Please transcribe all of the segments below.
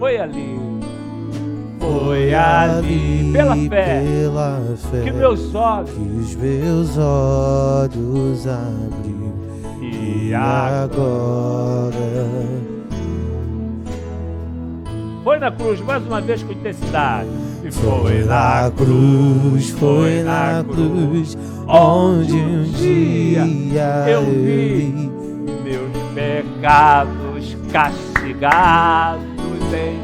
Foi ali, pela fé, que meus olhos abriu. E agora foi na cruz, mais uma vez com intensidade. E foi na cruz, onde um dia eu vi meus pecados castigados em Jesus.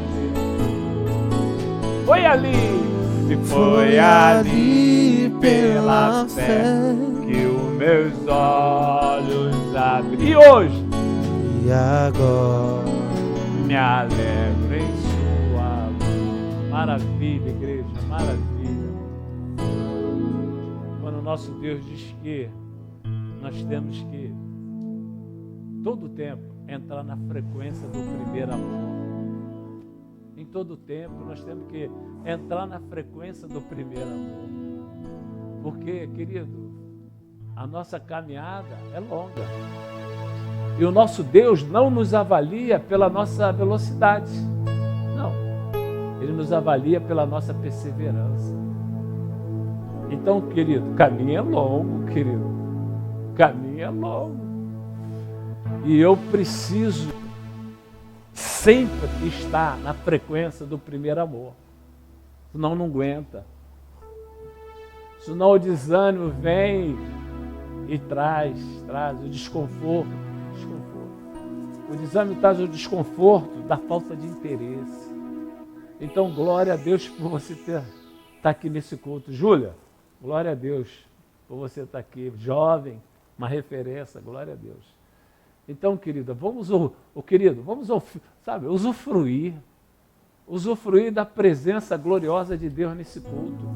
Foi ali pela fé que os meus olhos abriram. E hoje, e agora, me alegro em sua mão. Maravilha, igreja, maravilha. Quando o nosso Deus diz que nós temos que, todo tempo, entrar na frequência do primeiro amor. Em todo tempo, nós temos que entrar na frequência do primeiro amor. Porque, querido, a nossa caminhada é longa. E o nosso Deus não nos avalia pela nossa velocidade. Não. Ele nos avalia pela nossa perseverança. Então, querido, caminho é longo, querido. Caminho é longo. E eu preciso sempre estar na frequência do primeiro amor. Senão não aguenta. Senão o desânimo vem e traz o desconforto. O desânimo traz o desconforto da falta de interesse. Então, glória a Deus por você estar aqui nesse culto. Júlia, glória a Deus por você estar aqui. Jovem, uma referência, glória a Deus. Então, querida, vamos usufruir da presença gloriosa de Deus nesse culto.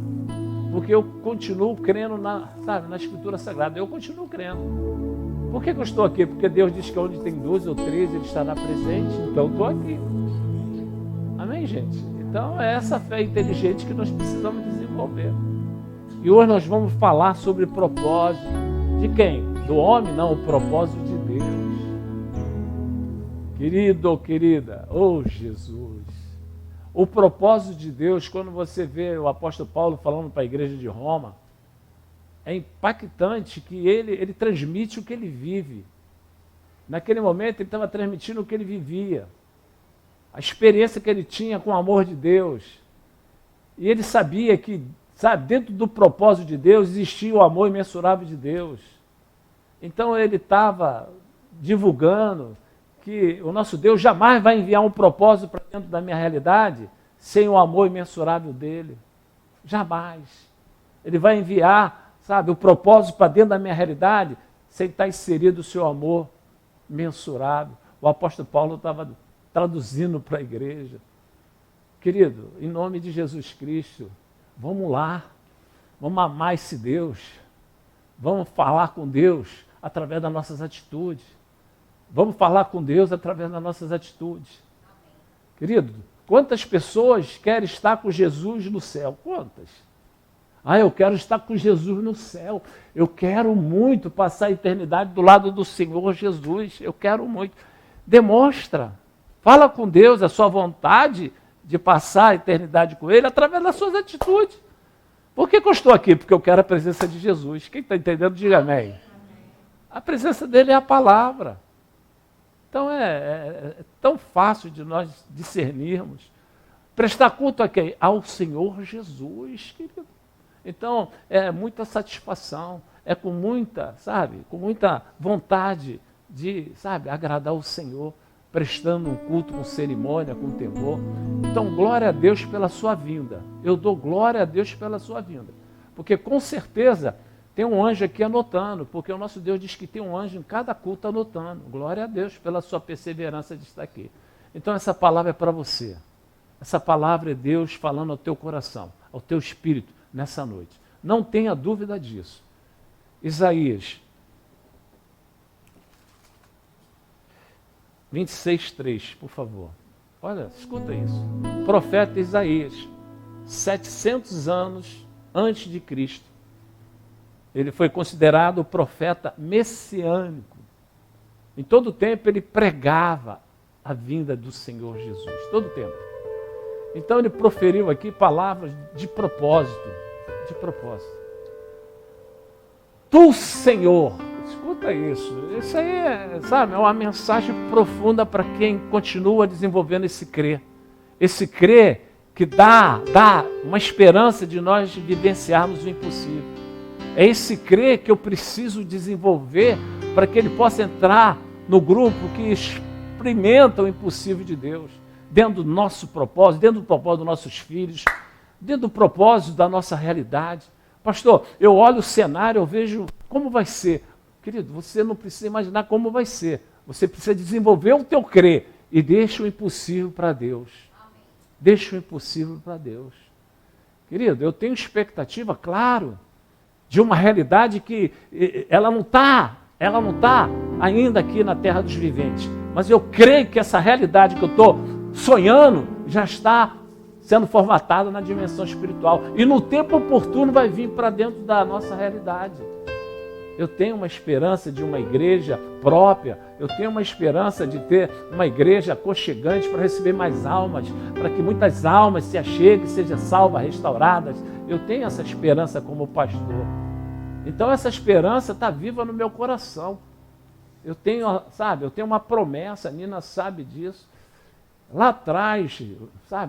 Porque eu continuo crendo na Escritura Sagrada. Eu continuo crendo. Por que eu estou aqui? Porque Deus diz que onde tem 12 ou 13, Ele estará presente. Então, estou aqui. Amém, gente? Então, é essa fé inteligente que nós precisamos desenvolver. E hoje nós vamos falar sobre propósito. De quem? Do homem? Não, o propósito de Deus. Querido ou querida, Jesus. O propósito de Deus, quando você vê o apóstolo Paulo falando para a igreja de Roma, é impactante que ele transmite o que ele vive. Naquele momento ele estava transmitindo o que ele vivia, a experiência que ele tinha com o amor de Deus. E ele sabia que, dentro do propósito de Deus existia o amor imensurável de Deus. Então ele estava divulgando que o nosso Deus jamais vai enviar um propósito para dentro da minha realidade sem o amor imensurável dele. Jamais. Ele vai enviar, o propósito para dentro da minha realidade sem estar inserido o seu amor mensurável. O apóstolo Paulo estava traduzindo para a igreja. Querido, em nome de Jesus Cristo, vamos lá, vamos amar esse Deus, vamos falar com Deus através das nossas atitudes. Vamos falar com Deus através das nossas atitudes. Querido, quantas pessoas querem estar com Jesus no céu? Quantas? Eu quero estar com Jesus no céu. Eu quero muito passar a eternidade do lado do Senhor Jesus. Eu quero muito. Demonstra. Fala com Deus a sua vontade de passar a eternidade com Ele através das suas atitudes. Por que eu estou aqui? Porque eu quero a presença de Jesus. Quem está entendendo, diga amém. A presença dele é a palavra. Então é tão fácil de nós discernirmos. Prestar culto a quem? Ao Senhor Jesus, querido. Então é muita satisfação, é com muita vontade de, agradar o Senhor, prestando um culto com cerimônia, com temor. Então, glória a Deus pela sua vinda. Eu dou glória a Deus pela sua vinda. Porque com certeza tem um anjo aqui anotando, porque o nosso Deus diz que tem um anjo em cada culto anotando. Glória a Deus pela sua perseverança de estar aqui. Então essa palavra é para você. Essa palavra é Deus falando ao teu coração, ao teu espírito, nessa noite. Não tenha dúvida disso. Isaías 26:3, por favor. Olha, escuta isso. Profeta Isaías, 700 anos antes de Cristo. Ele foi considerado o profeta messiânico. Em todo o tempo ele pregava a vinda do Senhor Jesus, todo o tempo. Então ele proferiu aqui palavras de propósito, de propósito. Tu, Senhor, escuta isso aí é, sabe, é uma mensagem profunda para quem continua desenvolvendo esse crer que dá uma esperança de nós vivenciarmos o impossível. É esse crer que eu preciso desenvolver para que ele possa entrar no grupo que experimenta o impossível de Deus, dentro do nosso propósito, dentro do propósito dos nossos filhos, dentro do propósito da nossa realidade. Pastor, eu olho o cenário, eu vejo como vai ser. Querido, você não precisa imaginar como vai ser. Você precisa desenvolver o teu crer e deixa o impossível para Deus. Deixa o impossível para Deus. Querido, eu tenho expectativa, claro, de uma realidade que ela não está ainda aqui na terra dos viventes. Mas eu creio que essa realidade que eu estou sonhando já está sendo formatada na dimensão espiritual. E no tempo oportuno vai vir para dentro da nossa realidade. Eu tenho uma esperança de uma igreja própria, eu tenho uma esperança de ter uma igreja aconchegante para receber mais almas, para que muitas almas se acheguem, sejam salvas, restauradas. Eu tenho essa esperança como pastor. Então essa esperança está viva no meu coração. Eu tenho uma promessa, a Nina sabe disso. Lá atrás,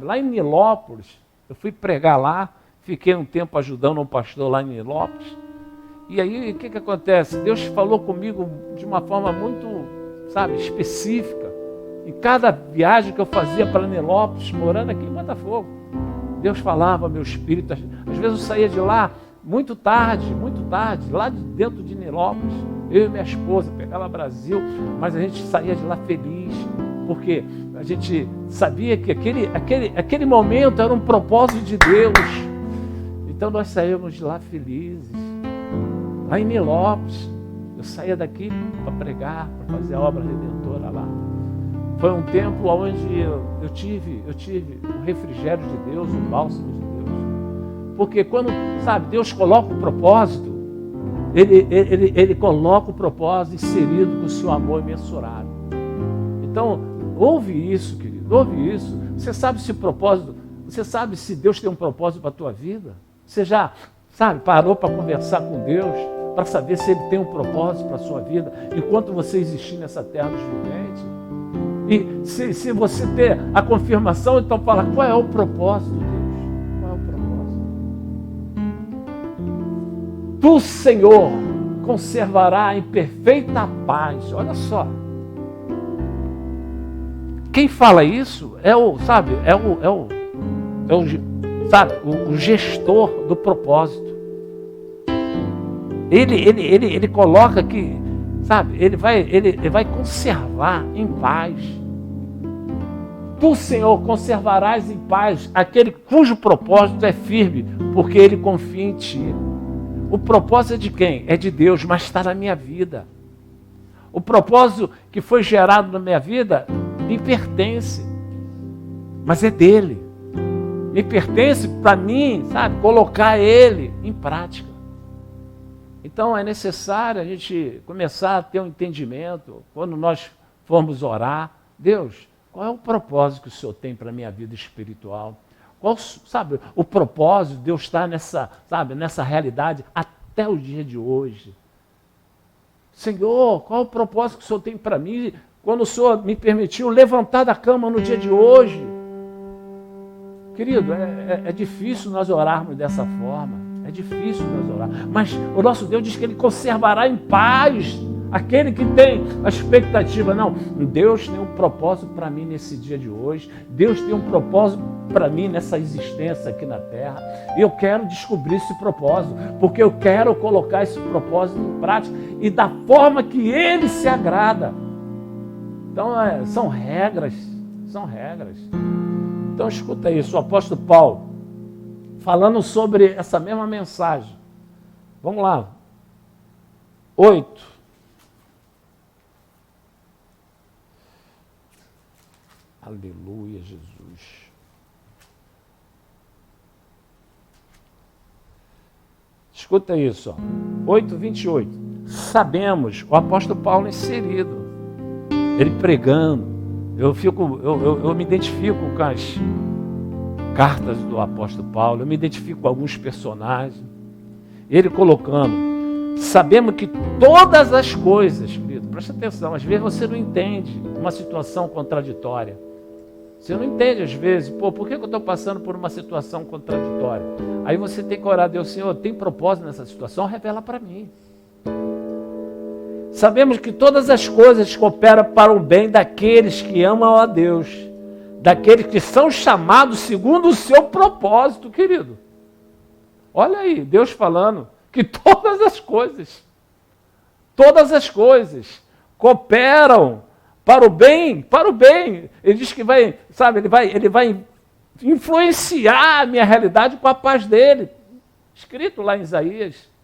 lá em Nilópolis, eu fui pregar lá, fiquei um tempo ajudando um pastor lá em Nilópolis. E aí, o que acontece? Deus falou comigo de uma forma muito, específica. Em cada viagem que eu fazia para Nilópolis, morando aqui em Botafogo, Deus falava ao meu espírito. Às vezes eu saía de lá muito tarde, lá de dentro de Nilópolis. Eu e minha esposa pegava Brasil, mas a gente saía de lá feliz, porque a gente sabia que aquele momento era um propósito de Deus. Então nós saímos de lá felizes. Lá em Nilópolis, eu saía daqui para pregar, para fazer a obra redentora lá. Foi um tempo onde eu tive o refrigério de Deus, o bálsamo de Deus. Porque quando, Deus coloca o propósito, Ele coloca o propósito inserido com o seu amor imensurável. Então, ouve isso, querido, ouve isso. Você sabe se o propósito, você sabe se Deus tem um propósito para a tua vida? Você já, parou para conversar com Deus, para saber se Ele tem um propósito para a sua vida, enquanto você existir nessa terra dos viventes? E se você ter a confirmação, então fala, qual é o propósito, Deus? Qual é o propósito? Tu, Senhor, conservará em perfeita paz. Olha só. Quem fala isso é o gestor do propósito. Ele coloca que, ele vai conservar em paz. Tu, Senhor, conservarás em paz aquele cujo propósito é firme, porque ele confia em ti. O propósito é de quem? É de Deus, mas está na minha vida. O propósito que foi gerado na minha vida me pertence, mas é dele. Me pertence para mim, colocar ele em prática. Então é necessário a gente começar a ter um entendimento, quando nós formos orar, Deus, qual é o propósito que o Senhor tem para a minha vida espiritual? Qual, o propósito de Deus estar nessa realidade até o dia de hoje? Senhor, qual é o propósito que o Senhor tem para mim quando o Senhor me permitiu levantar da cama no dia de hoje? Querido, é difícil nós orarmos dessa forma. É difícil nós orar. Mas o nosso Deus diz que Ele conservará em paz aquele que tem a expectativa. Não, Deus tem um propósito para mim nesse dia de hoje. Deus tem um propósito para mim nessa existência aqui na Terra. E eu quero descobrir esse propósito, porque eu quero colocar esse propósito em prática e da forma que Ele se agrada. Então, são regras. Então, escuta isso, o apóstolo Paulo, falando sobre essa mesma mensagem. Vamos lá. 8. Aleluia, Jesus. Escuta isso, 8:28. Sabemos, o apóstolo Paulo inserido, ele pregando, Eu me identifico com as cartas do apóstolo Paulo, eu me identifico com alguns personagens. Ele colocando, sabemos que todas as coisas, querido, presta atenção, às vezes você não entende uma situação contraditória. Você não entende às vezes, por que eu estou passando por uma situação contraditória? Aí você tem que orar a Deus, Senhor, tem propósito nessa situação? Revela para mim. Sabemos que todas as coisas cooperam para o bem daqueles que amam a Deus, daqueles que são chamados segundo o seu propósito, querido. Olha aí, Deus falando que todas as coisas cooperam para o bem. Ele diz que vai, sabe, ele vai influenciar a minha realidade com a paz dele. Escrito lá em Isaías.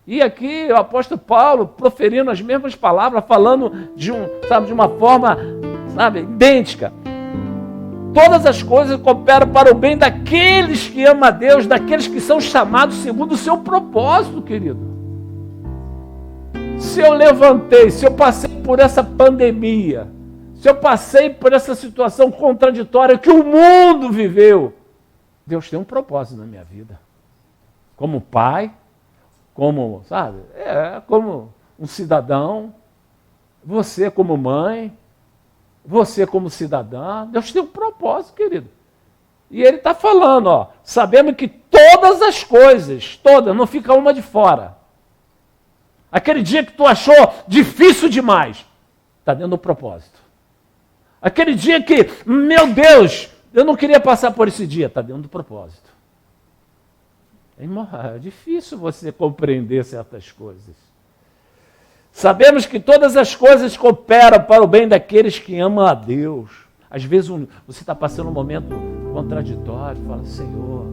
E aqui o apóstolo Paulo proferindo as mesmas palavras, falando de uma forma, idêntica. Todas as coisas cooperam para o bem daqueles que amam a Deus, daqueles que são chamados segundo o seu propósito, querido. Se eu levantei, se eu passei por essa pandemia, se eu passei por essa situação contraditória que o mundo viveu, Deus tem um propósito na minha vida. Como pai, como um cidadão, você como mãe, você como cidadã, Deus tem um propósito, querido. E ele está falando, sabemos que todas as coisas, não fica uma de fora. Aquele dia que tu achou difícil demais, está dentro do propósito. Aquele dia que, meu Deus, eu não queria passar por esse dia, está dentro do propósito. É difícil você compreender certas coisas. Sabemos que todas as coisas cooperam para o bem daqueles que amam a Deus. Às vezes você está passando um momento contraditório, fala, Senhor,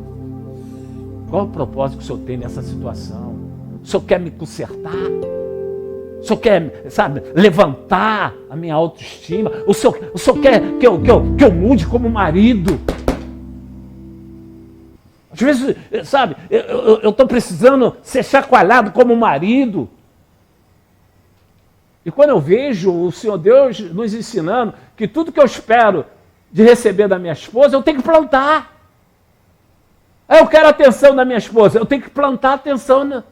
qual é o propósito que o Senhor tem nessa situação? O Senhor quer me consertar? O Senhor quer, levantar a minha autoestima? O Senhor quer que eu mude como marido? Às vezes, eu estou precisando ser chacoalhado como marido. E quando eu vejo o Senhor Deus nos ensinando que tudo que eu espero de receber da minha esposa, eu tenho que plantar. Eu quero a atenção da minha esposa, eu tenho que plantar atenção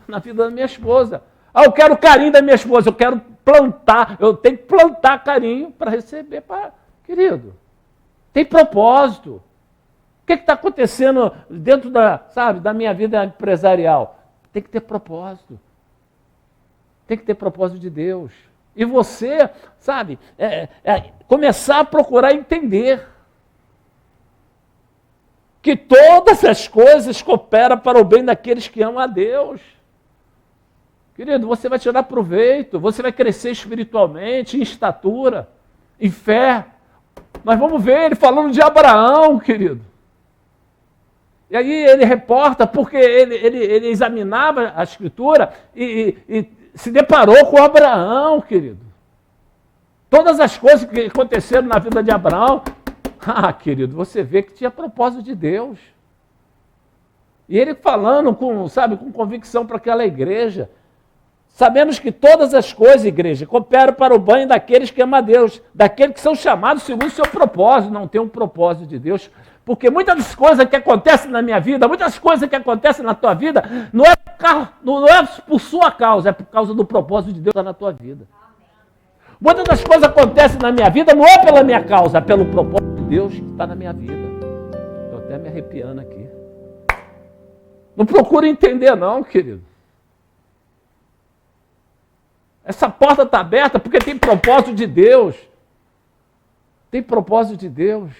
na vida da minha esposa. Eu quero o carinho da minha esposa, eu quero plantar, eu tenho que plantar carinho para receber. Querido, tem propósito. O que está acontecendo dentro da minha vida empresarial? Tem que ter propósito. Tem que ter propósito de Deus. E você, começar a procurar entender que todas as coisas cooperam para o bem daqueles que amam a Deus. Querido, você vai tirar proveito, você vai crescer espiritualmente, em estatura, em fé. Nós vamos ver ele falando de Abraão, querido. E aí ele reporta, porque ele examinava a Escritura e se deparou com Abraão, querido. Todas as coisas que aconteceram na vida de Abraão, querido, você vê que tinha propósito de Deus. E ele falando com convicção para aquela igreja. Sabemos que todas as coisas, igreja, cooperam para o bem daqueles que amam a Deus, daqueles que são chamados segundo o seu propósito. Não tem um propósito de Deus. Porque muitas das coisas que acontecem na minha vida, muitas coisas que acontecem na tua vida, não é por sua causa, é por causa do propósito de Deus que está na tua vida. Muitas das coisas que acontecem na minha vida não é pela minha causa, é pelo propósito de Deus que está na minha vida. Estou até me arrepiando aqui. Não procura entender não, querido. Essa porta está aberta porque tem propósito de Deus. Tem propósito de Deus.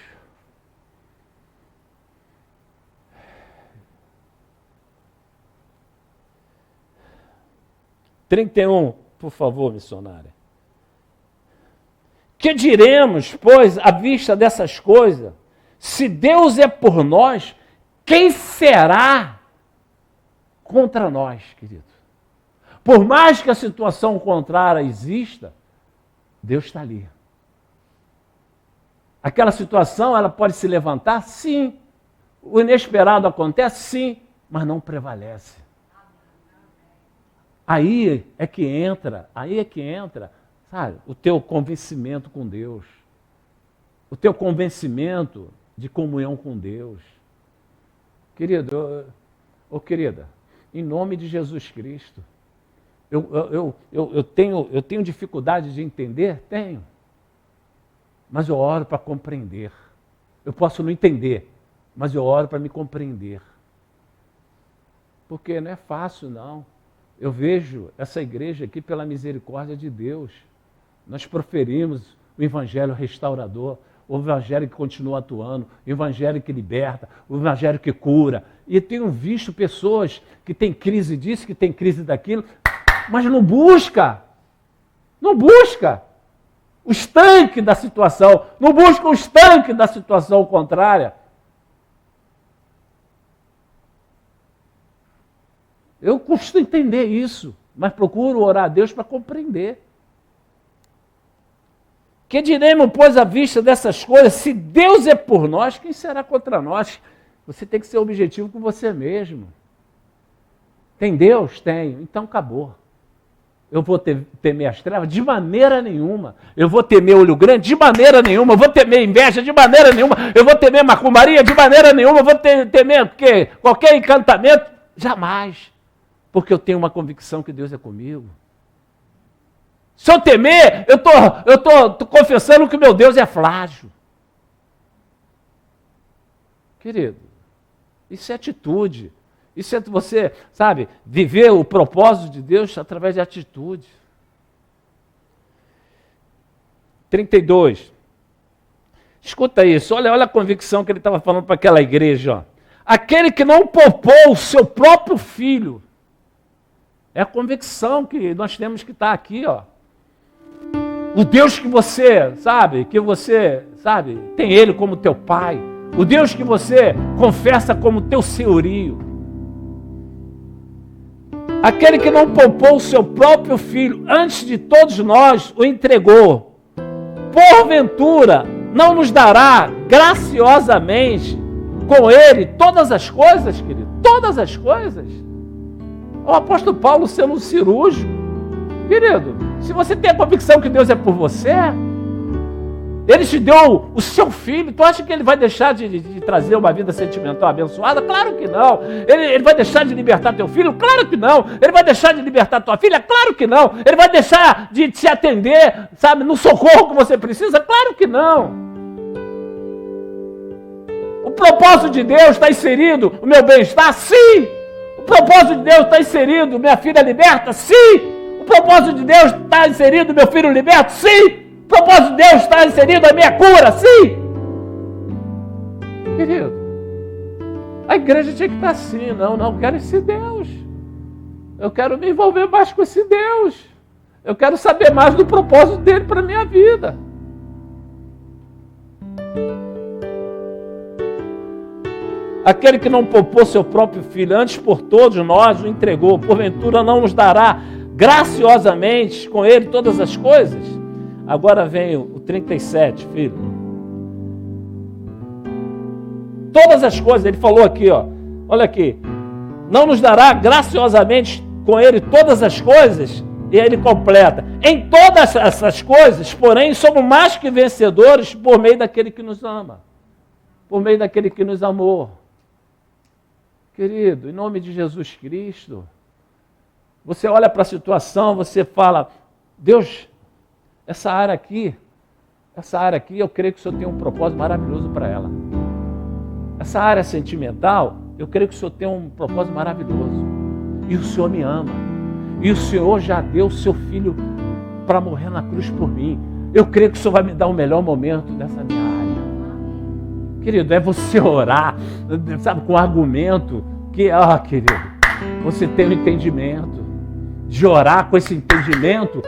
Por favor, missionária. Que diremos, pois, à vista dessas coisas? Se Deus é por nós, quem será contra nós, querido? Por mais que a situação contrária exista, Deus está ali. Aquela situação, ela pode se levantar? Sim. O inesperado acontece? Sim. Mas não prevalece. Aí é que entra, o teu convencimento com Deus. o teu convencimento de comunhão com Deus. Querido, querida, em nome de Jesus Cristo, eu tenho dificuldade de entender? Tenho. Mas eu oro para compreender. Eu posso não entender, mas eu oro para me compreender. Porque não é fácil, não. Eu vejo essa igreja aqui pela misericórdia de Deus. Nós proferimos o evangelho restaurador, o evangelho que continua atuando, o evangelho que liberta, o evangelho que cura. E tenho visto pessoas que têm crise disso, que têm crise daquilo, mas não busca o estanque da situação, não busca o estanque da situação contrária. Eu custo entender isso, mas procuro orar a Deus para compreender. Que diremos, pois, à vista dessas coisas? Se Deus é por nós, quem será contra nós? Você tem que ser objetivo com você mesmo. Tem Deus? Tenho. Então acabou. Eu vou temer as trevas? De maneira nenhuma. Eu vou temer olho grande? De maneira nenhuma. Eu vou temer inveja? De maneira nenhuma. Eu vou temer macumbaria? De maneira nenhuma. Eu vou temer qualquer encantamento? Jamais. Porque eu tenho uma convicção que Deus é comigo. Se eu temer, eu estou confessando que o meu Deus é frágil. Querido, isso é atitude. Isso é você, sabe, viver o propósito de Deus através de atitude. 32. Escuta isso, olha a convicção que ele estava falando para aquela igreja. Ó. Aquele que não poupou o seu próprio filho. É a convicção que nós temos que estar aqui, ó. O Deus que você sabe, tem Ele como teu Pai. O Deus que você confessa como teu senhorio. Aquele que não poupou o seu próprio filho, antes de todos nós o entregou. Porventura, não nos dará graciosamente com Ele todas as coisas, querido? Todas as coisas. O apóstolo Paulo sendo um cirúrgico. Querido, se você tem a convicção que Deus é por você, Ele te deu o seu filho, tu acha que Ele vai deixar de trazer uma vida sentimental abençoada? Claro que não. Ele vai deixar de libertar teu filho? Claro que não. Ele vai deixar de libertar tua filha? Claro que não. Ele vai deixar de te atender, sabe, no socorro que você precisa? Claro que não. O propósito de Deus está inserido, o meu bem-estar? Sim. O propósito de Deus está inserido, minha filha liberta? Sim. O propósito de Deus está inserido, meu filho liberto? Sim. O propósito de Deus está inserido, a minha cura? Sim. Querido, a igreja tinha que estar assim. Não, eu quero esse Deus. Eu quero me envolver mais com esse Deus. Eu quero saber mais do propósito dele para a minha vida. Aquele que não poupou seu próprio filho, antes por todos nós o entregou, porventura não nos dará graciosamente com ele todas as coisas? Agora vem o 37, filho. Todas as coisas, ele falou aqui, ó. Olha aqui. Não nos dará graciosamente com ele todas as coisas? E aí ele completa. Em todas essas coisas, porém, somos mais que vencedores por meio daquele que nos ama. Por meio daquele que nos amou. Querido, em nome de Jesus Cristo, você olha para a situação, você fala, Deus, essa área aqui, eu creio que o Senhor tem um propósito maravilhoso para ela. Essa área sentimental, eu creio que o Senhor tem um propósito maravilhoso. E o Senhor me ama. E o Senhor já deu o seu filho para morrer na cruz por mim. Eu creio que o Senhor vai me dar o melhor momento dessa minha área. Querido, é você orar, sabe, com argumento que, querido, você tem um entendimento. De orar com esse entendimento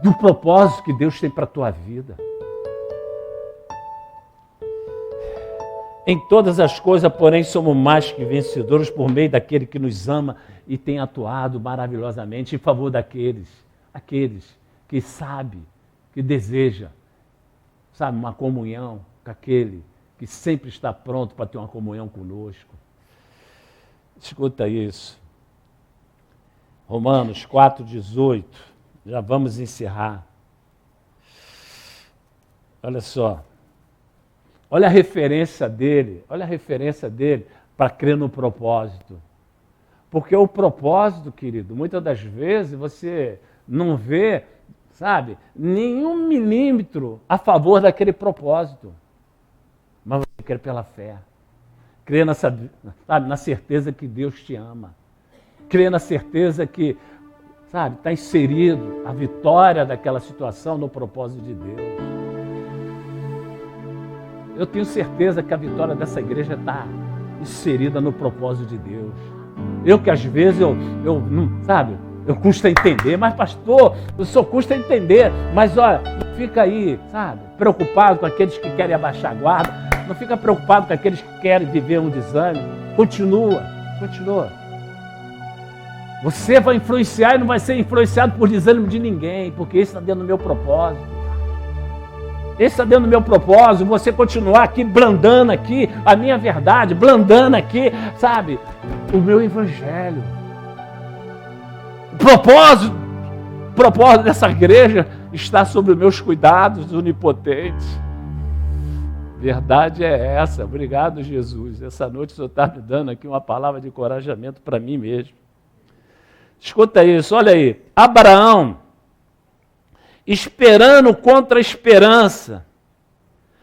do propósito que Deus tem para a tua vida. Em todas as coisas, porém, somos mais que vencedores por meio daquele que nos ama e tem atuado maravilhosamente em favor daqueles que sabe, que deseja, sabe, uma comunhão com aquele que sempre está pronto para ter uma comunhão conosco. Escuta isso. Romanos 4,18. Já vamos encerrar. Olha só. Olha a referência dele para crer no propósito. Porque o propósito, querido, muitas das vezes você não vê, sabe, nenhum milímetro a favor daquele propósito. Mas você crê pela fé. Crê na certeza que Deus te ama. Crê na certeza que, sabe, está inserido a vitória daquela situação no propósito de Deus. Eu tenho certeza que a vitória dessa igreja está inserida no propósito de Deus. Eu que às vezes eu não, sabe, eu custa entender, mas pastor, eu só custa entender. Mas olha, não fica aí, sabe, preocupado com aqueles que querem abaixar a guarda, não fica preocupado com aqueles que querem viver um desânimo. Continua. Você vai influenciar e não vai ser influenciado por desânimo de ninguém, porque esse está dentro do meu propósito. Esse está dentro do meu propósito, você continuar aqui, blandando aqui a minha verdade, blandando aqui, sabe, o meu evangelho. O propósito dessa igreja está sobre os meus cuidados onipotentes. Verdade é essa. Obrigado, Jesus. Essa noite o Senhor está me dando aqui uma palavra de encorajamento para mim mesmo. Escuta isso, olha aí. Abraão, esperando contra a esperança.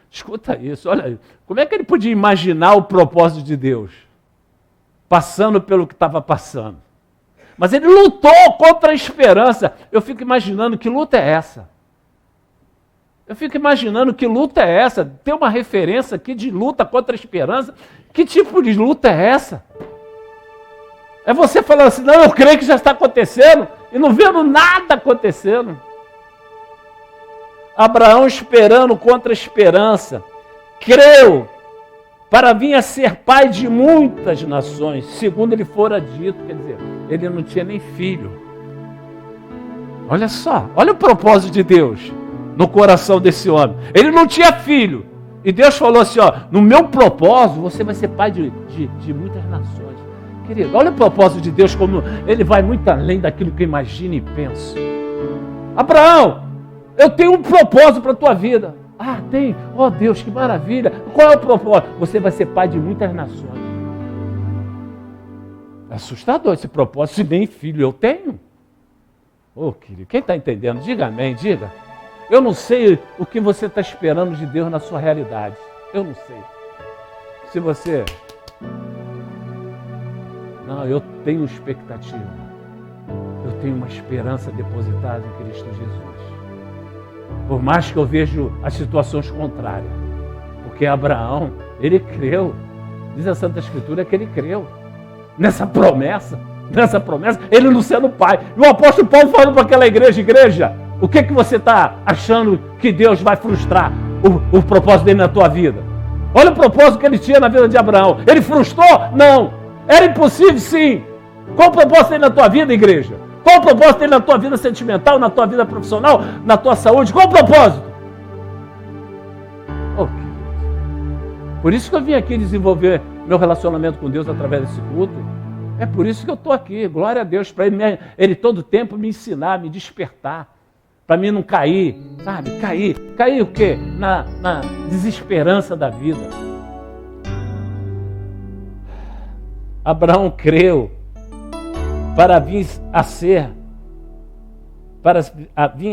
Escuta isso, olha aí. Como é que ele podia imaginar o propósito de Deus? Passando pelo que estava passando. Mas ele lutou contra a esperança. Eu fico imaginando que luta é essa. Tem uma referência aqui de luta contra a esperança. Que tipo de luta é essa? É você falando assim, não, eu creio que já está acontecendo, e não vendo nada acontecendo. Abraão esperando contra a esperança, creu para vir a ser pai de muitas nações, segundo lhe fora dito. Quer dizer, ele não tinha nem filho. Olha só, olha o propósito de Deus no coração desse homem. Ele não tinha filho, e Deus falou assim, ó, no meu propósito você vai ser pai de muitas nações. Querido, olha o propósito de Deus, como ele vai muito além daquilo que eu imagino e penso. Abraão, eu tenho um propósito para a tua vida. Ah, tem? Oh Deus, que maravilha. Qual é o propósito? Você vai ser pai de muitas nações. É assustador esse propósito, se nem filho eu tenho. Oh, querido, quem está entendendo? Diga amém, diga. Eu não sei o que você está esperando de Deus na sua realidade. Eu não sei. Se você... Não, eu tenho expectativa. Eu tenho uma esperança depositada em Cristo Jesus. Por mais que eu veja as situações contrárias. Porque Abraão, ele creu. Diz a Santa Escritura que ele creu. Nessa promessa, ele não sendo pai. E o apóstolo Paulo falando para aquela igreja, o que você está achando que Deus vai frustrar o propósito dele na tua vida? Olha o propósito que ele tinha na vida de Abraão. Ele frustrou? Não. Era impossível, sim. Qual o propósito dele na tua vida, igreja? Qual o propósito dele na tua vida sentimental, na tua vida profissional, na tua saúde? Qual o propósito? Oh, por isso que eu vim aqui desenvolver meu relacionamento com Deus através desse culto. É por isso que eu estou aqui. Glória a Deus, para ele todo tempo me ensinar, me despertar. Para mim não cair, sabe? Cair o quê? Na desesperança da vida. Abraão creu para vir a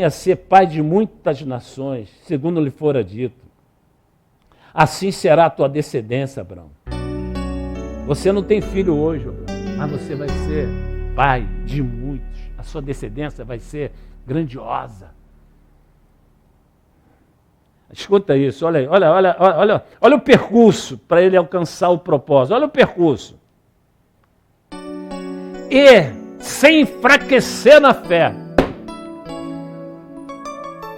ser pai de muitas nações, segundo lhe fora dito. Assim será a tua descendência, Abraão. Você não tem filho hoje, Abraão, mas você vai ser pai de muitos. A sua descendência vai ser grandiosa. Escuta isso, olha aí, olha o percurso para ele alcançar o propósito. Olha o percurso. E sem enfraquecer na fé.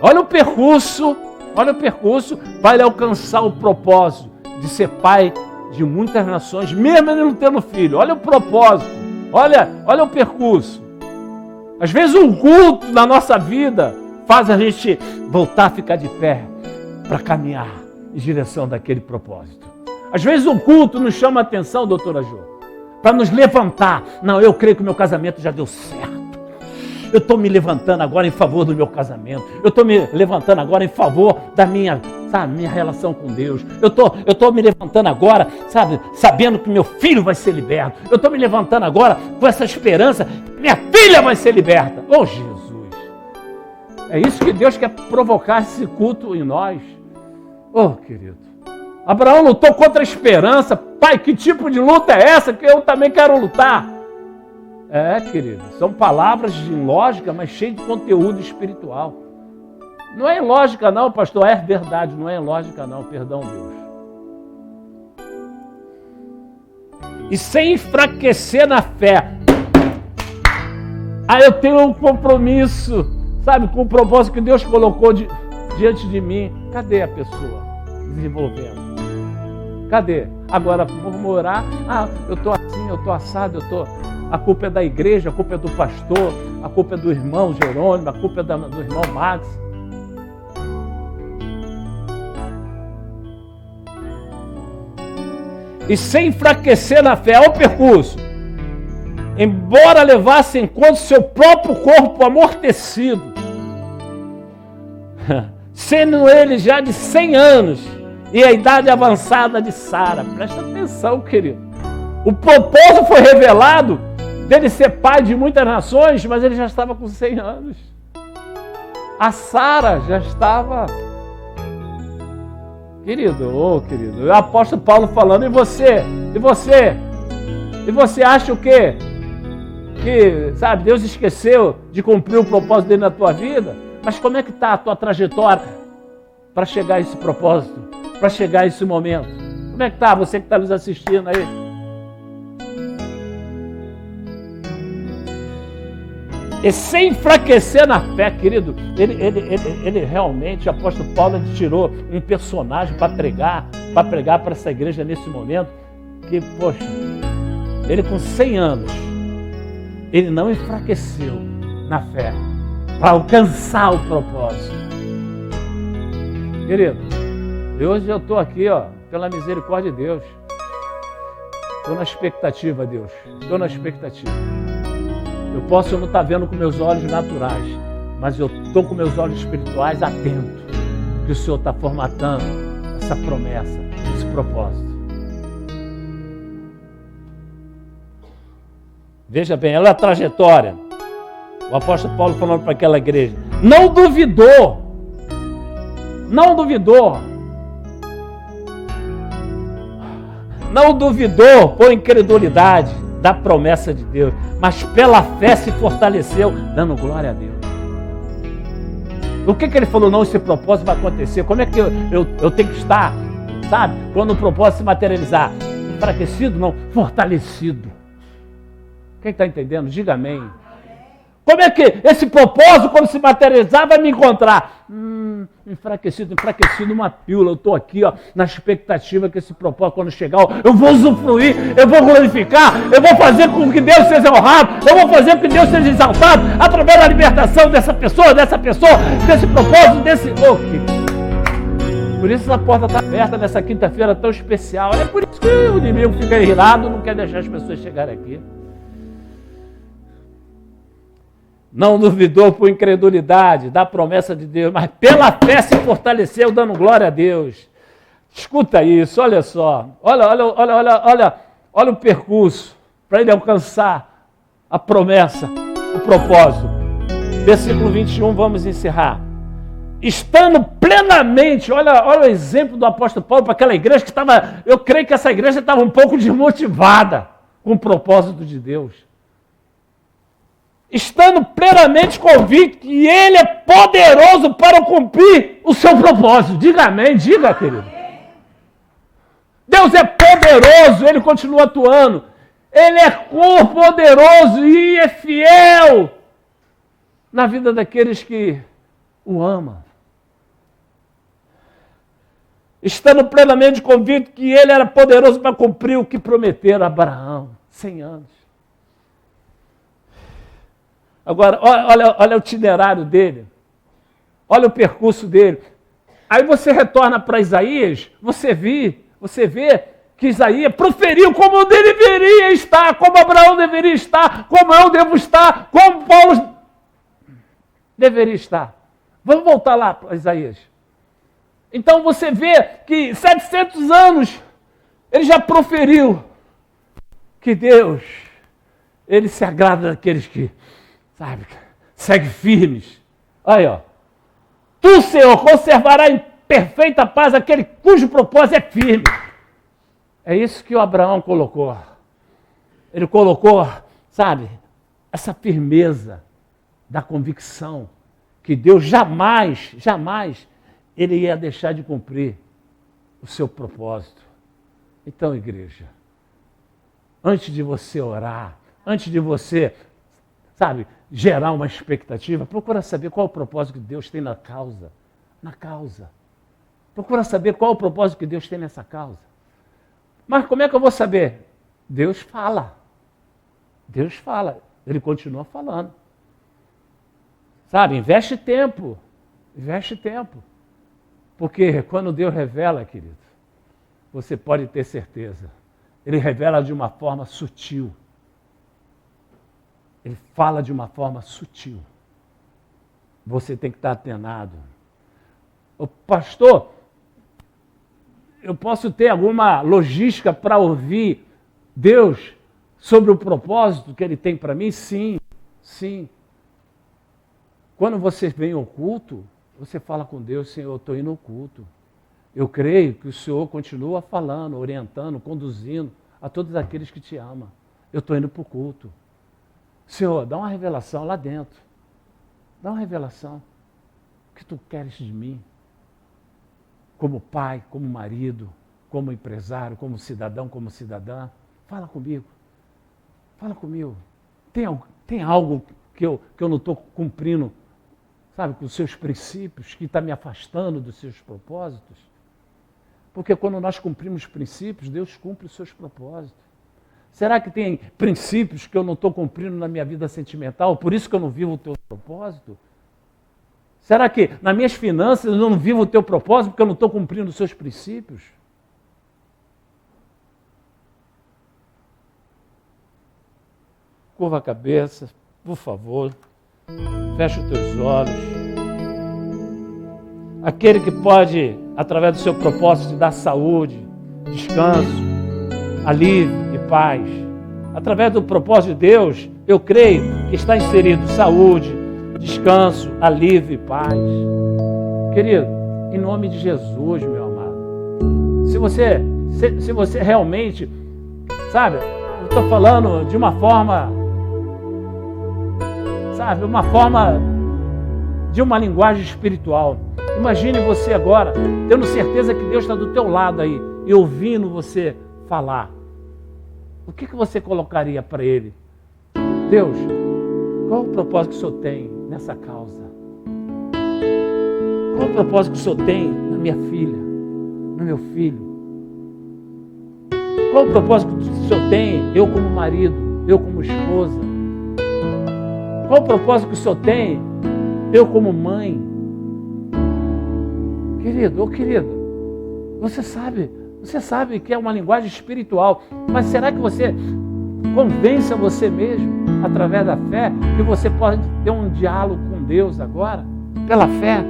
Olha o percurso para ele alcançar o propósito de ser pai de muitas nações, mesmo ele não tendo filho. Olha o propósito, olha o percurso. Às vezes um culto na nossa vida faz a gente voltar a ficar de pé para caminhar em direção daquele propósito. Às vezes um culto nos chama a atenção, doutora Jô, para nos levantar. Não, eu creio que o meu casamento já deu certo. Eu estou me levantando agora em favor do meu casamento. Eu estou me levantando agora em favor da minha, sabe, minha relação com Deus. Eu tô me levantando agora, sabe, sabendo que meu filho vai ser liberto. Eu estou me levantando agora com essa esperança que minha filha vai ser liberta. Oh, Jesus! É isso que Deus quer provocar esse culto em nós. Oh, querido. Abraão lutou contra a esperança. Pai, que tipo de luta é essa que eu também quero lutar? É, querido, são palavras de lógica, mas cheias de conteúdo espiritual. Não é lógica não, pastor, é verdade, não é lógica não, perdão, Deus. E sem enfraquecer na fé. Eu tenho um compromisso, sabe, com o propósito que Deus colocou diante de mim. Cadê a pessoa desenvolvendo? Cadê? Agora vamos orar. Eu estou assim, eu estou assado, a culpa é da igreja, a culpa é do pastor, a culpa é do irmão Jerônimo, a culpa é do irmão Max. E sem enfraquecer na fé, olha o percurso. Embora levasse em conta seu próprio corpo amortecido, sendo ele já de 100 anos e a idade avançada de Sara. Presta atenção, querido. O propósito foi revelado dele ser pai de muitas nações, mas ele já estava com 100 anos. A Sara já estava... Querido, querido, o apóstolo Paulo falando, e você? E você? E você acha o quê? Que, sabe, Deus esqueceu de cumprir o propósito dele na tua vida? Mas como é que está a tua trajetória para chegar a esse propósito? Para chegar a esse momento? Como é que está você que está nos assistindo aí? E sem enfraquecer na fé, querido, ele realmente, o apóstolo Paulo, ele tirou um personagem para pregar para essa igreja nesse momento, que, poxa, ele com 100 anos, ele não enfraqueceu na fé, para alcançar o propósito. Querido, hoje eu estou aqui, pela misericórdia de Deus, estou na expectativa, Deus, estou na expectativa. Eu posso não estar vendo com meus olhos naturais, mas eu estou com meus olhos espirituais atentos que o Senhor está formatando essa promessa, esse propósito. Veja bem, olha a trajetória. O apóstolo Paulo falando para aquela igreja. Não duvidou por incredulidade da promessa de Deus, mas pela fé se fortaleceu, dando glória a Deus. O que ele falou? Não, esse propósito vai acontecer. Como é que eu tenho que estar, sabe? Quando o propósito se materializar. Enfraquecido? Não, fortalecido. Quem está entendendo? Diga amém. Como é que esse propósito, quando se materializar, vai me encontrar? Enfraquecido, uma pílula. Eu estou aqui, na expectativa que esse propósito, quando chegar, eu vou usufruir, eu vou glorificar, eu vou fazer com que Deus seja honrado, eu vou fazer com que Deus seja exaltado, através da libertação dessa pessoa, desse propósito, desse... Por isso essa porta está aberta nessa quinta-feira tão especial. É por isso que o inimigo fica irritado, não quer deixar as pessoas chegarem aqui. Não duvidou por incredulidade da promessa de Deus, mas pela fé se fortaleceu, dando glória a Deus. Escuta isso, olha só. Olha o percurso para ele alcançar a promessa, o propósito. Versículo 21, vamos encerrar. Estando plenamente, olha o exemplo do apóstolo Paulo para aquela igreja que estava, eu creio que essa igreja estava um pouco desmotivada com o propósito de Deus. Estando plenamente convicto que Ele é poderoso para cumprir o seu propósito. Diga amém, diga, querido. Deus é poderoso, Ele continua atuando. Ele é poderoso e é fiel na vida daqueles que o amam. Estando plenamente convicto que Ele era poderoso para cumprir o que prometeram a Abraão. 100 anos. Agora, olha o itinerário dele. Olha o percurso dele. Aí você retorna para Isaías, você vê que Isaías proferiu como eu deveria estar, como Abraão deveria estar, como eu devo estar, como Paulo deveria estar. Vamos voltar lá para Isaías. Então você vê que 700 anos ele já proferiu que Deus, ele se agrada daqueles que, sabe, segue firmes. Aí, ó. Tu, Senhor, conservará em perfeita paz aquele cujo propósito é firme. É isso que o Abraão colocou. Ele colocou, sabe, essa firmeza da convicção que Deus jamais, ele ia deixar de cumprir o seu propósito. Então, igreja, antes de você orar, antes de você, sabe, gerar uma expectativa, procura saber qual é o propósito que Deus tem na causa. Na causa. Procura saber qual é o propósito que Deus tem nessa causa. Mas como é que eu vou saber? Deus fala. Deus fala. Ele continua falando. Sabe, investe tempo. Investe tempo. Porque quando Deus revela, querido, você pode ter certeza. Ele revela de uma forma sutil. Ele fala de uma forma sutil. Você tem que estar atenado. O pastor, eu posso ter alguma logística para ouvir Deus sobre o propósito que Ele tem para mim? Sim, sim. Quando você vem ao culto, você fala com Deus, Senhor, eu estou indo ao culto. Eu creio que o Senhor continua falando, orientando, conduzindo a todos aqueles que te amam. Eu estou indo para o culto. Senhor, dá uma revelação lá dentro. Dá uma revelação. O que tu queres de mim? Como pai, como marido, como empresário, como cidadão, como cidadã. Fala comigo. Fala comigo. Tem algo que eu não estou cumprindo, sabe, com os seus princípios, que está me afastando dos seus propósitos? Porque quando nós cumprimos princípios, Deus cumpre os seus propósitos. Será que tem princípios que eu não estou cumprindo na minha vida sentimental, por isso que eu não vivo o teu propósito? Será que nas minhas finanças eu não vivo o teu propósito porque eu não estou cumprindo os seus princípios? Curva a cabeça, por favor. Fecha os teus olhos. Aquele que pode, através do seu propósito, te dar saúde, descanso, alívio e paz. Através do propósito de Deus, eu creio que está inserido saúde, descanso, alívio e paz. Querido, em nome de Jesus, meu amado. Se você realmente, sabe, eu estou falando de uma forma, sabe, de uma linguagem espiritual. Imagine você agora, tendo certeza que Deus está do teu lado aí, e ouvindo você falar. O que você colocaria para Ele? Deus, qual o propósito que o Senhor tem nessa causa? Qual o propósito que o Senhor tem na minha filha, no meu filho? Qual o propósito que o Senhor tem, eu como marido, eu como esposa? Qual o propósito que o Senhor tem, eu como mãe? Querido, você sabe que é uma linguagem espiritual, mas será que você convence a você mesmo, através da fé, que você pode ter um diálogo com Deus agora? Pela fé.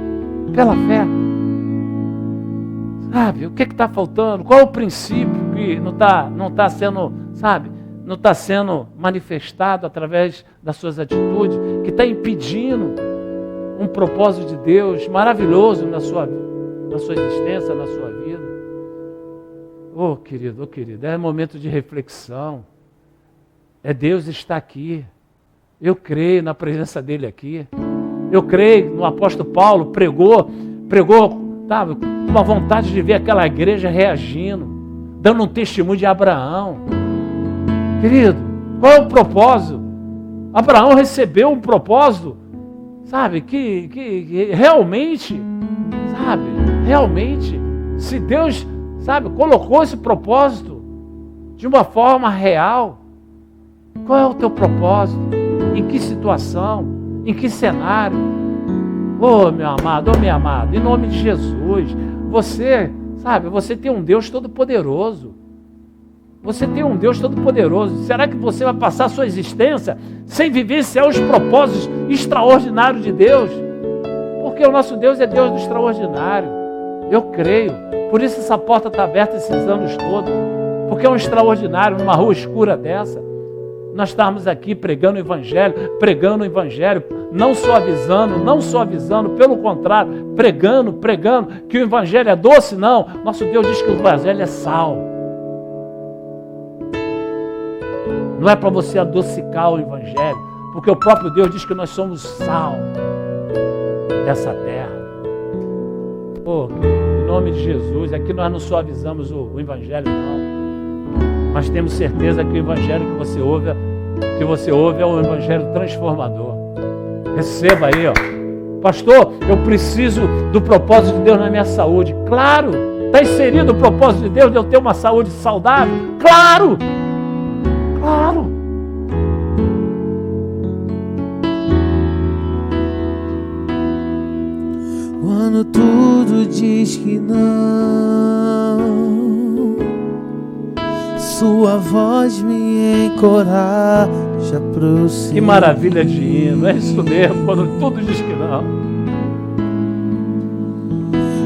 Sabe, o que está faltando? Qual é o princípio que não está sendo, sabe, não está sendo manifestado através das suas atitudes, que está impedindo um propósito de Deus maravilhoso na sua existência, na sua vida? Oh, querido, é momento de reflexão. Deus está aqui. Eu creio na presença dele aqui. Eu creio no apóstolo Paulo, pregou, sabe, uma vontade de ver aquela igreja reagindo, dando um testemunho de Abraão. Querido, qual é o propósito? Abraão recebeu um propósito, sabe, que realmente, se Deus, sabe, colocou esse propósito de uma forma real. Qual é o teu propósito? Em que situação? Em que cenário? Oh, meu amado, minha amada, em nome de Jesus, você tem um Deus todo-poderoso. Você tem um Deus todo-poderoso. Será que você vai passar a sua existência sem vivenciar os propósitos extraordinários de Deus? Porque o nosso Deus é Deus do extraordinário. Eu creio. Por isso essa porta está aberta esses anos todos. Porque é um extraordinário, numa rua escura dessa, nós estamos aqui pregando o Evangelho, não só avisando, pelo contrário, pregando, que o Evangelho é doce, não. Nosso Deus diz que o Evangelho é sal. Não é para você adocicar o Evangelho, porque o próprio Deus diz que nós somos sal dessa terra. Oh, em nome de Jesus, aqui nós não só avisamos o Evangelho, não. Mas temos certeza que o Evangelho que você ouve é um Evangelho transformador. Receba aí, ó. Pastor, eu preciso do propósito de Deus na minha saúde. Claro! Está inserido o propósito de Deus de eu ter uma saúde saudável? Claro! Claro! Quando tudo diz que não, sua voz me encoraja a prosseguir. Que maravilha de hino, é isso mesmo, quando tudo diz que não.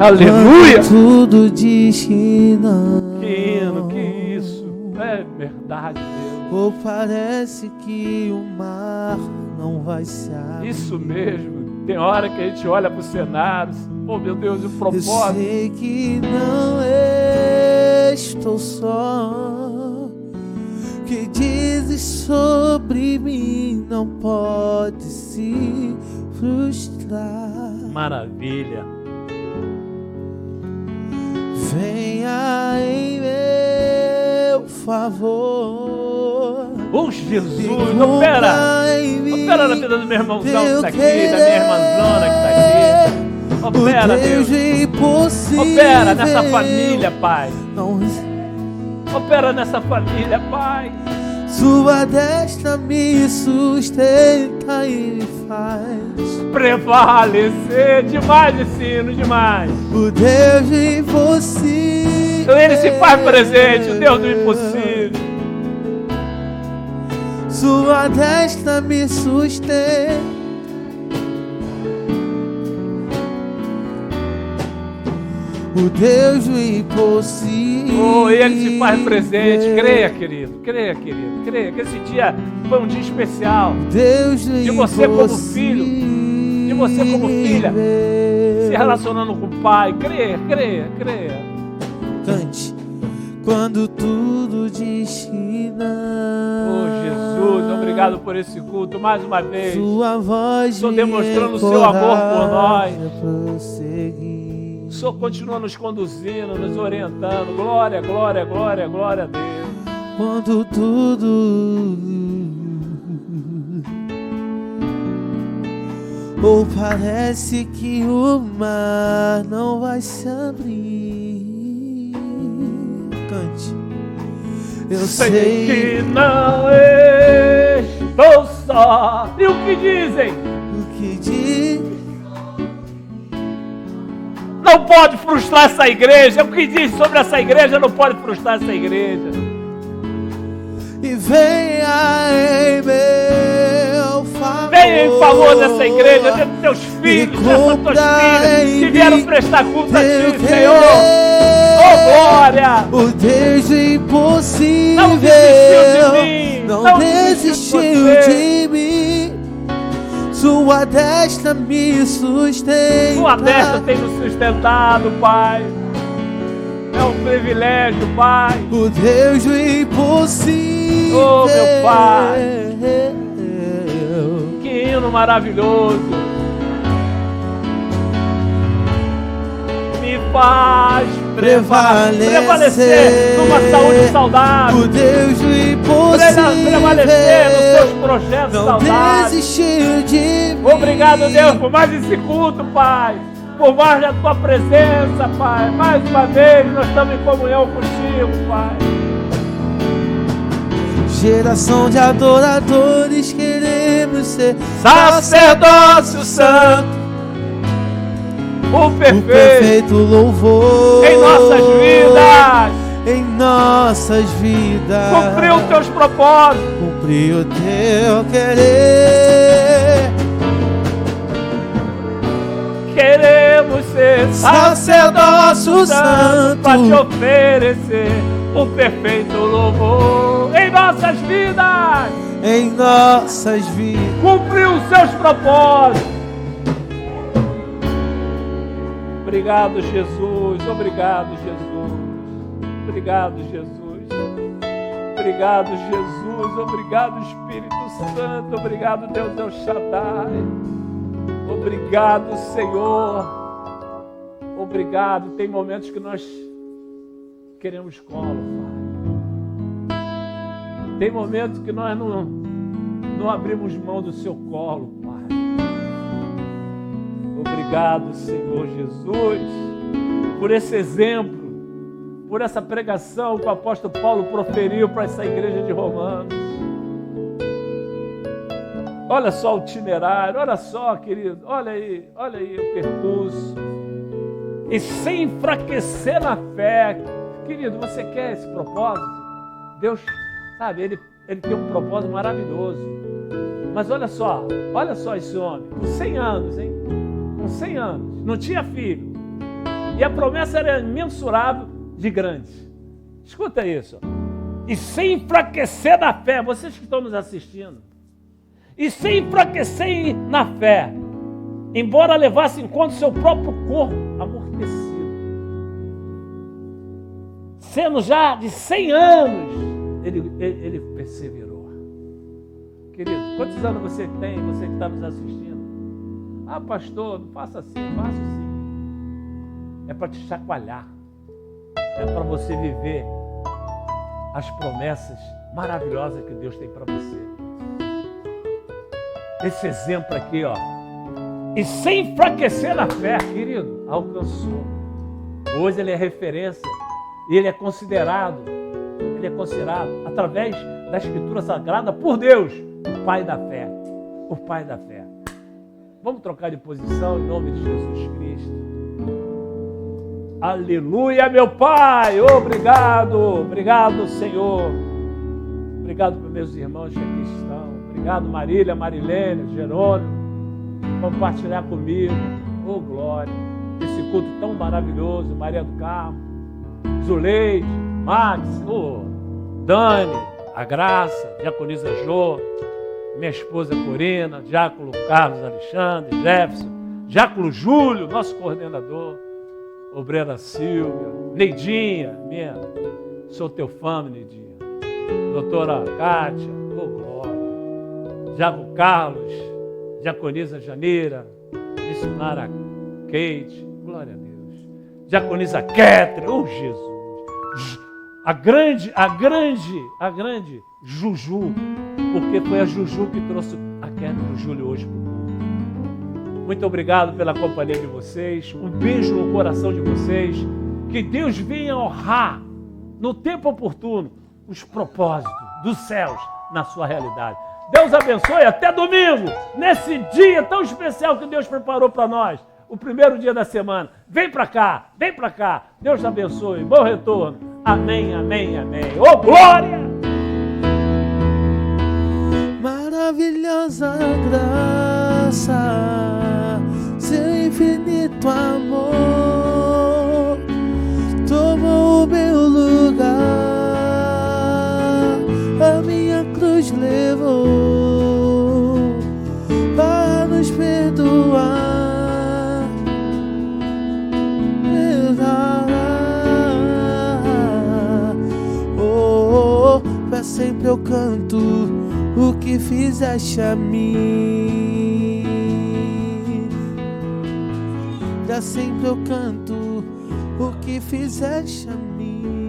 Aleluia! Quando tudo diz que não. Que hino, que isso, é verdade, Deus. Ou parece que o mar não vai se abrir. Isso mesmo, tem hora que a gente olha para o cenário, oh meu Deus, o propósito. Eu sei que não estou só, que dizes sobre mim não pode se frustrar. Maravilha. Venha em meu favor. Oh Jesus, opera na vida do meu irmãozão que está aqui, da minha irmãzona que está aqui. Opera, Deus. Opera nessa família, Pai. Opera nessa família, Pai. Sua destra me sustenta e me faz prevalecer. Demais esse hino, demais. O Deus impossível. Ele se faz presente, o Deus do impossível. Sua destra me sustenta. O Deus do impossível. Oh, Ele se faz presente. Creia, querido. Creia, querido. Creia que esse dia foi um dia especial. Deus do de você como filho, de você como filha, se relacionando com o Pai. Creia, creia, creia. Cante. Quando tudo diz que não. Oh, Jesus, obrigado por esse culto mais uma vez. Sua voz Estou demonstrando o seu amor por nós. Prosseguir. O Senhor continua nos conduzindo, nos orientando. Glória, glória, glória, glória a Deus. Quando tudo ou parece que o mar não vai se abrir. Cante. Eu sei que não estou só. E o que dizem? O que diz? Não pode frustrar essa igreja. O que diz sobre essa igreja não pode frustrar essa igreja. E venha em meu favor. Venha em favor dessa igreja, dos teus filhos, dessas tuas filhas que vieram prestar culto a Ti, Senhor. Oh, glória! O Deus impossível não desistiu de mim. Não desistiu de mim. Sua destra me sustenta. Sua destra tem nos sustentado, Pai. É um privilégio, Pai. O Deus do impossível. Oh, meu Pai. Que hino maravilhoso. Me faz prevalecer numa saúde saudável. O Deus do impossível. Prevalecer nos seus projetos saudáveis. Não desistiu de mim. Obrigado, Deus, por mais esse culto, Pai. Por mais da Tua presença, Pai. Mais uma vez nós estamos em comunhão contigo, Pai. Geração de adoradores, queremos ser sacerdócio santo, o perfeito louvor em nossas vidas. Em nossas vidas. Cumpriu os Teus propósitos. Cumpriu o Teu querer. Queremos queremos ser sacerdócio santo, para te oferecer um perfeito louvor em nossas vidas. em nossas vidas. Cumpriu os seus propósitos. Obrigado, Jesus. Obrigado, Jesus. Obrigado, Jesus. Obrigado, Jesus. Obrigado, Espírito Santo. Obrigado, Deus El Shaddai. Obrigado, Senhor. Obrigado. Tem momentos que nós queremos colo, Pai. Tem momentos que nós não abrimos mão do seu colo, Pai. Obrigado, Senhor Jesus, por esse exemplo, por essa pregação que o apóstolo Paulo proferiu para essa igreja de Romanos. Olha só o itinerário, olha só, querido, olha aí o percurso. E sem enfraquecer na fé, querido, você quer esse propósito? Deus, sabe, ele tem um propósito maravilhoso. Mas olha só esse homem, com 100 anos, hein? Com 100 anos, não tinha filho. E a promessa era imensurável de grande. Escuta isso. E sem enfraquecer na fé, vocês que estão nos assistindo, e sem enfraquecer na fé, embora levasse em conta o seu próprio corpo amortecido, sendo já de 100 anos, ele perseverou. Querido, quantos anos você tem, você que está nos assistindo? Ah, pastor, não faça assim, eu faço assim. É para te chacoalhar. É para você viver as promessas maravilhosas que Deus tem para você. Esse exemplo aqui, ó. E sem enfraquecer na fé, querido, alcançou. Hoje ele é referência e ele é considerado, através da Escritura Sagrada, por Deus, o Pai da fé. O Pai da fé. Vamos trocar de posição em nome de Jesus Cristo. Aleluia, meu Pai. Obrigado, Senhor. Obrigado para meus irmãos que aqui estão. Obrigado, Marília, Marilene, Jerônimo, compartilhar comigo. Oh, glória. Esse culto tão maravilhoso. Maria do Carmo, Zuleide, Max, Dani, a Graça, Diaconisa Jô, minha esposa Corina, Diácono Carlos Alexandre, Jefferson, Diácono Júlio, nosso coordenador, Obreira Silvia, Neidinha, sou teu fã, Neidinha, doutora Kátia, oh glória, Diácono Carlos, Diaconisa Janeira, missionária Kate, glória a Deus, Diaconisa Kétria, oh Jesus, a grande Juju, porque foi a Juju que trouxe a Kétria e o Júlio hoje para o mundo. Muito obrigado pela companhia de vocês, um beijo no coração de vocês, que Deus venha honrar no tempo oportuno os propósitos dos céus na sua realidade. Deus abençoe, até domingo, nesse dia tão especial que Deus preparou para nós, o primeiro dia da semana. Vem para cá, Deus abençoe, bom retorno. Amém, amém, amém. Oh, glória! Maravilhosa graça, seu infinito amor tomou o meu lugar, a minha cruz levou para nos perdoar. Pra sempre eu canto o que fizeste a mim. Pra sempre eu canto o que fizeste a mim.